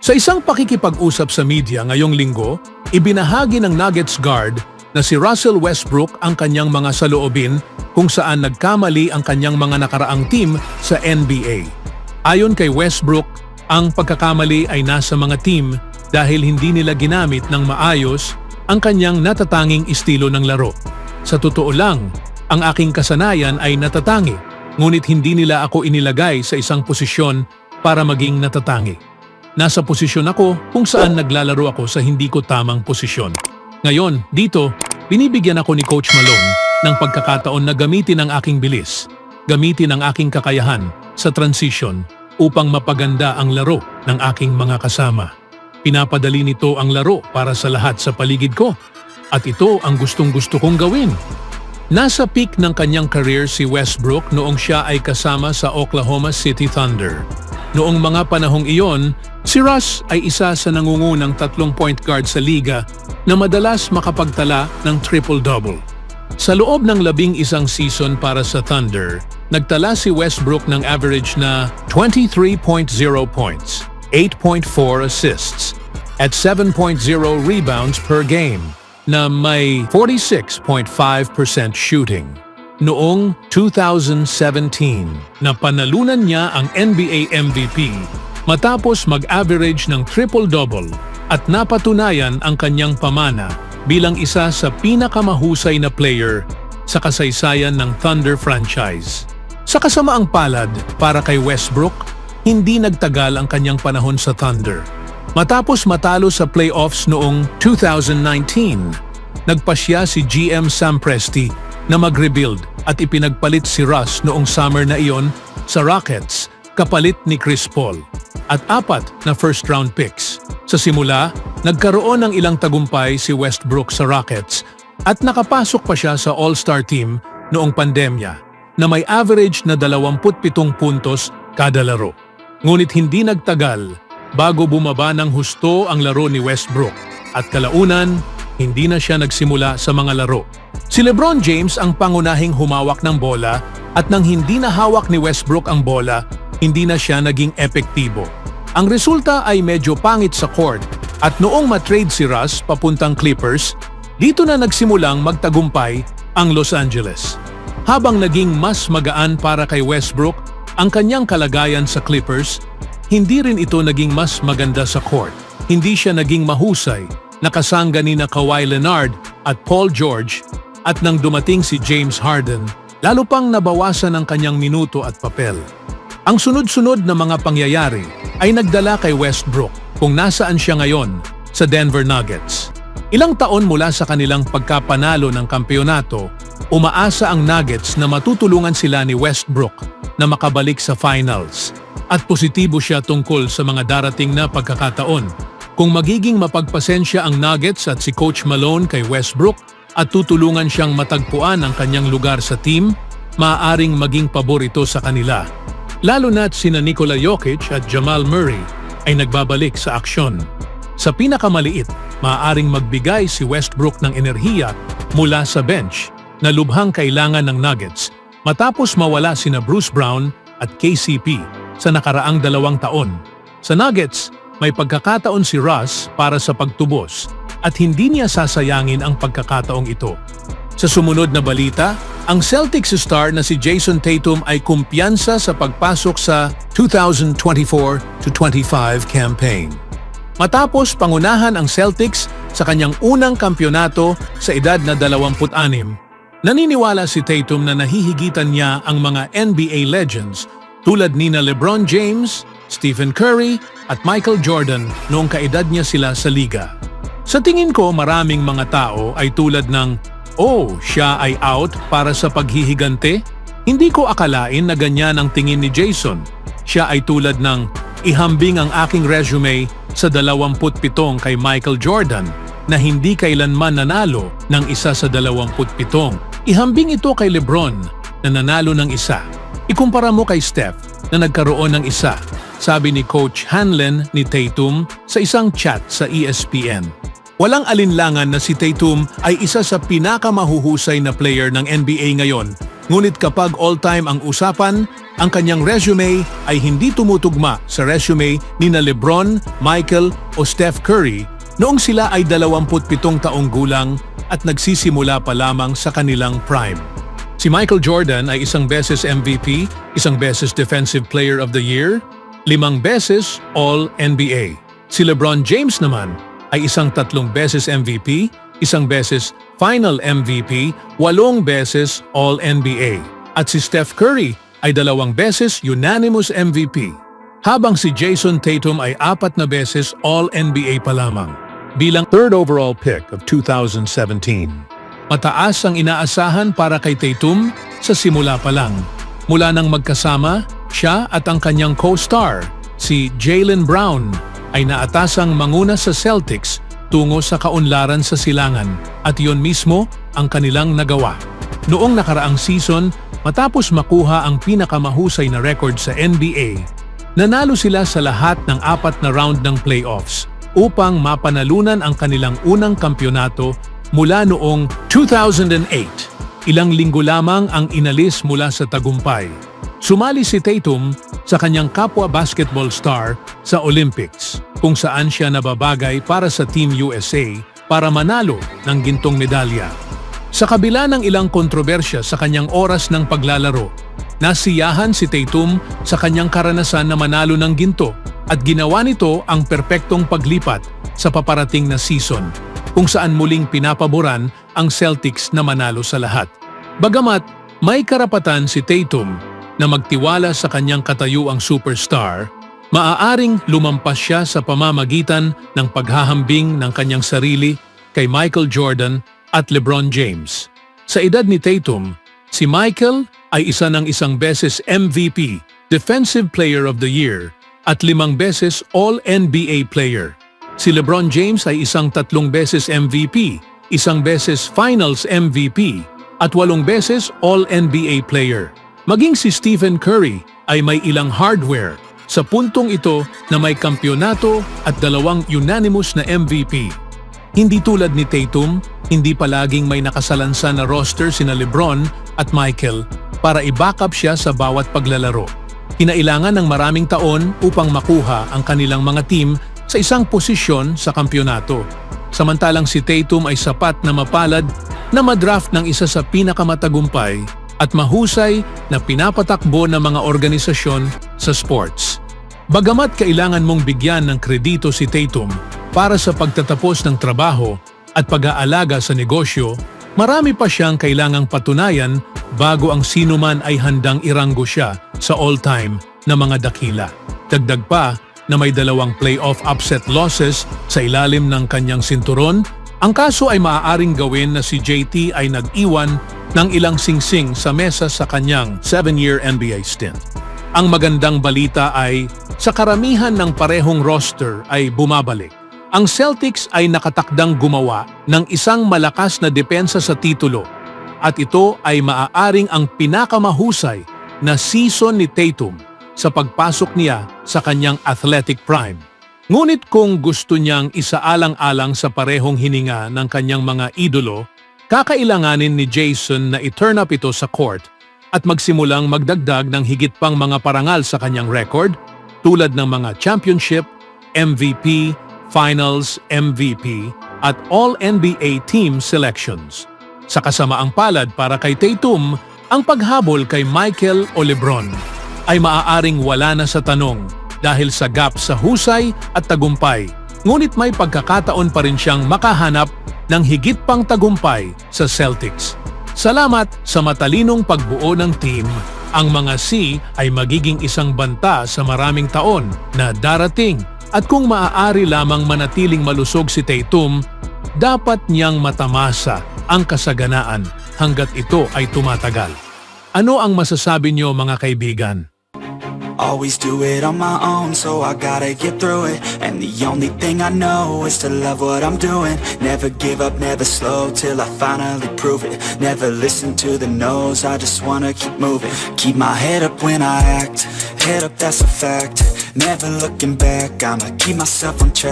Sa isang pakikipag-usap sa media ngayong linggo, ibinahagi ng Nuggets guard na si Russell Westbrook ang kanyang mga saloobin kung saan nagkamali ang kanyang mga nakaraang team sa NBA. Ayon kay Westbrook, ang pagkakamali ay nasa mga team dahil hindi nila ginamit ng maayos ang kanyang natatanging estilo ng laro. Sa totoo lang, ang aking kasanayan ay natatangi, ngunit hindi nila ako inilagay sa isang posisyon para maging natatangi. Nasa posisyon ako kung saan naglalaro ako sa hindi ko tamang posisyon. Ngayon, dito, binibigyan ako ni Coach Malone ng pagkakataon na gamitin ang aking bilis, gamitin ang aking kakayahan sa transition upang mapaganda ang laro ng aking mga kasama. Pinapadali nito ang laro para sa lahat sa paligid ko at ito ang gustong-gusto kong gawin. Nasa peak ng kanyang career si Westbrook noong siya ay kasama sa Oklahoma City Thunder. Noong mga panahong iyon, si Russ ay isa sa nangungunang 3-point guard sa liga na madalas makapagtala ng triple-double. Sa loob ng 11 season para sa Thunder, nagtala si Westbrook ng average na 23.0 points, 8.4 assists, at 7.0 rebounds per game, na may 46.5% shooting. Noong 2017, na panalunan niya ang NBA MVP matapos mag-average ng triple-double at napatunayan ang kanyang pamana bilang isa sa pinakamahusay na player sa kasaysayan ng Thunder franchise. Sa kasamaang palad para kay Westbrook, hindi nagtagal ang kanyang panahon sa Thunder. Matapos matalo sa playoffs noong 2019, nagpasya si GM Sam Presti na mag-rebuild at ipinagpalit si Russ noong summer na iyon sa Rockets kapalit ni Chris Paul at 4 na first-round picks. Sa simula, nagkaroon ng ilang tagumpay si Westbrook sa Rockets at nakapasok pa siya sa All-Star team noong pandemya na may average na 27 puntos kada laro. Ngunit hindi nagtagal bago bumaba ng husto ang laro ni Westbrook at kalaunan, hindi na siya nagsimula sa mga laro. Si LeBron James ang pangunahing humawak ng bola at nang hindi na hawak ni Westbrook ang bola, hindi na siya naging epektibo. Ang resulta ay medyo pangit sa court at noong matrade si Russ papuntang Clippers, dito na nagsimulang magtagumpay ang Los Angeles. Habang naging mas magaan para kay Westbrook ang kanyang kalagayan sa Clippers, hindi rin ito naging mas maganda sa court. Hindi siya naging mahusay, nakasangga ni na Kawhi Leonard at Paul George at nang dumating si James Harden, lalo pang nabawasan ang kanyang minuto at papel. Ang sunod-sunod na mga pangyayari ay nagdala kay Westbrook kung nasaan siya ngayon sa Denver Nuggets. Ilang taon mula sa kanilang pagkapanalo ng kampeonato, umaasa ang Nuggets na matutulungan sila ni Westbrook na makabalik sa finals. At positibo siya tungkol sa mga darating na pagkakataon. Kung magiging mapagpasensya ang Nuggets at si Coach Malone kay Westbrook at tutulungan siyang matagpuan ang kanyang lugar sa team, maaaring maging paborito sa kanila. Lalo na't sina Nikola Jokic at Jamal Murray ay nagbabalik sa aksyon. Sa pinakamaliit, maaaring magbigay si Westbrook ng enerhiya mula sa bench na lubhang kailangan ng Nuggets matapos mawala sina Bruce Brown at KCP sa nakaraang 2 taon. Sa Nuggets, may pagkakataon si Russ para sa pagtubos at hindi niya sasayangin ang pagkakataong ito. Sa sumunod na balita, ang Celtics star na si Jason Tatum ay kumpiyansa sa pagpasok sa 2024-25 campaign. Matapos pangunahan ang Celtics sa kanyang unang kampyonato sa edad na 26, naniniwala si Tatum na nahihigitan niya ang mga NBA legends tulad nina LeBron James, Stephen Curry at Michael Jordan noong kaedad niya sila sa liga. Sa tingin ko, maraming mga tao ay tulad ng, "Oh, siya ay out para sa paghihigante?" Hindi ko akalain na ganyan ang tingin ni Jason. Siya ay tulad ng, "Ihambing ang aking resume sa 27 kay Michael Jordan na hindi kailanman nanalo ng isa sa 27. Ihambing ito kay LeBron na nanalo ng isa. Ikumpara mo kay Steph na nagkaroon ng isa," sabi ni Coach Hanlon ni Tatum sa isang chat sa ESPN. Walang alinlangan na si Tatum ay isa sa pinakamahuhusay na player ng NBA ngayon. Ngunit kapag all-time ang usapan, ang kanyang resume ay hindi tumutugma sa resume ni na LeBron, Michael o Steph Curry noong sila ay 27 taong gulang at nagsisimula pa lamang sa kanilang prime. Si Michael Jordan ay isang beses MVP, isang beses Defensive Player of the Year, 5 beses All-NBA. Si LeBron James naman ay isang 3 beses MVP, isang beses Final MVP, 8 beses All-NBA. At si Steph Curry ay 2 beses Unanimous MVP. Habang si Jason Tatum ay 4 na beses All-NBA pa lamang. Bilang 3rd overall pick of 2017. Mataas ang inaasahan para kay Tatum sa simula pa lang. Mula nang magkasama, siya at ang kanyang co-star, si Jaylen Brown, ay naatasang manguna sa Celtics tungo sa kaunlaran sa silangan at iyon mismo ang kanilang nagawa. Noong nakaraang season, matapos makuha ang pinakamahusay na record sa NBA, nanalo sila sa lahat ng 4 na round ng playoffs upang mapanalunan ang kanilang unang kampyonato mula noong 2008. Ilang linggo lamang ang inalis mula sa tagumpay. Sumali si Tatum sa kanyang kapwa basketball star sa Olympics, kung saan siya nababagay para sa Team USA para manalo ng gintong medalya. Sa kabila ng ilang kontrobersya sa kanyang oras ng paglalaro, nasiyahan si Tatum sa kanyang karanasan na manalo ng ginto at ginawa nito ang perpektong paglipat sa paparating na season, kung saan muling pinapaboran ang Celtics na manalo sa lahat. Bagamat may karapatan si Tatum na magtiwala sa kanyang katayuang superstar, maaaring lumampas siya sa pamamagitan ng paghahambing ng kanyang sarili kay Michael Jordan at LeBron James. Sa edad ni Tatum, si Michael ay isa ng 1 beses MVP, Defensive Player of the Year, at 5 beses All-NBA player. Si LeBron James ay isang 3 beses MVP, 1 beses Finals MVP, at 8 beses All-NBA player. Maging si Stephen Curry ay may ilang hardware sa puntong ito na may kampyonato at 2 unanimous na MVP. Hindi tulad ni Tatum, hindi palaging may nakasalansan na roster sina LeBron at Michael para i-backup siya sa bawat paglalaro. Kinailangan ng maraming taon upang makuha ang kanilang mga team sa isang posisyon sa kampyonato. Samantalang si Tatum ay sapat na mapalad na madraft ng isa sa pinakamatagumpay at mahusay na pinapatakbo ng mga organisasyon sa sports. Bagamat kailangan mong bigyan ng kredito si Tatum para sa pagtatapos ng trabaho at pag-aalaga sa negosyo, marami pa siyang kailangang patunayan bago ang sinuman ay handang iranggo siya sa all-time na mga dakila. Dagdag pa na may 2 playoff upset losses sa ilalim ng kanyang sinturon, ang kaso ay maaaring gawin na si JT ay nag-iwan ng ilang singsing sa mesa sa kanyang 7-year NBA stint. Ang magandang balita ay sa karamihan ng parehong roster ay bumabalik. Ang Celtics ay nakatakdang gumawa ng isang malakas na depensa sa titulo at ito ay maaaring ang pinakamahusay na season ni Tatum sa pagpasok niya sa kanyang athletic prime. Ngunit kung gusto niyang isaalang-alang sa parehong hininga ng kanyang mga idolo, kakailanganin ni Jason na i-turn up ito sa court at magsimulang magdagdag ng higit pang mga parangal sa kanyang record tulad ng mga championship, MVP, Finals MVP at All-NBA team selections. Sa kasamaang palad para kay Tatum, ang paghabol kay Michael o LeBron ay maaaring wala na sa tanong dahil sa gap sa husay at tagumpay. Ngunit may pagkakataon pa rin siyang makahanap ng higit pang tagumpay sa Celtics. Salamat sa matalinong pagbuo ng team, ang mga C ay magiging isang banta sa maraming taon na darating. At kung maaari lamang manatiling malusog si Tatum, dapat niyang matamasa ang kasaganaan hanggat ito ay tumatagal. Ano ang masasabi niyo mga kaibigan? Always do it on my own, so I gotta get through it. And the only thing I know is to love what I'm doing. Never give up, never slow, till I finally prove it. Never listen to the no's, I just wanna keep moving. Keep my head up when I act, head up, that's a fact. Never looking back, I'ma keep myself on track.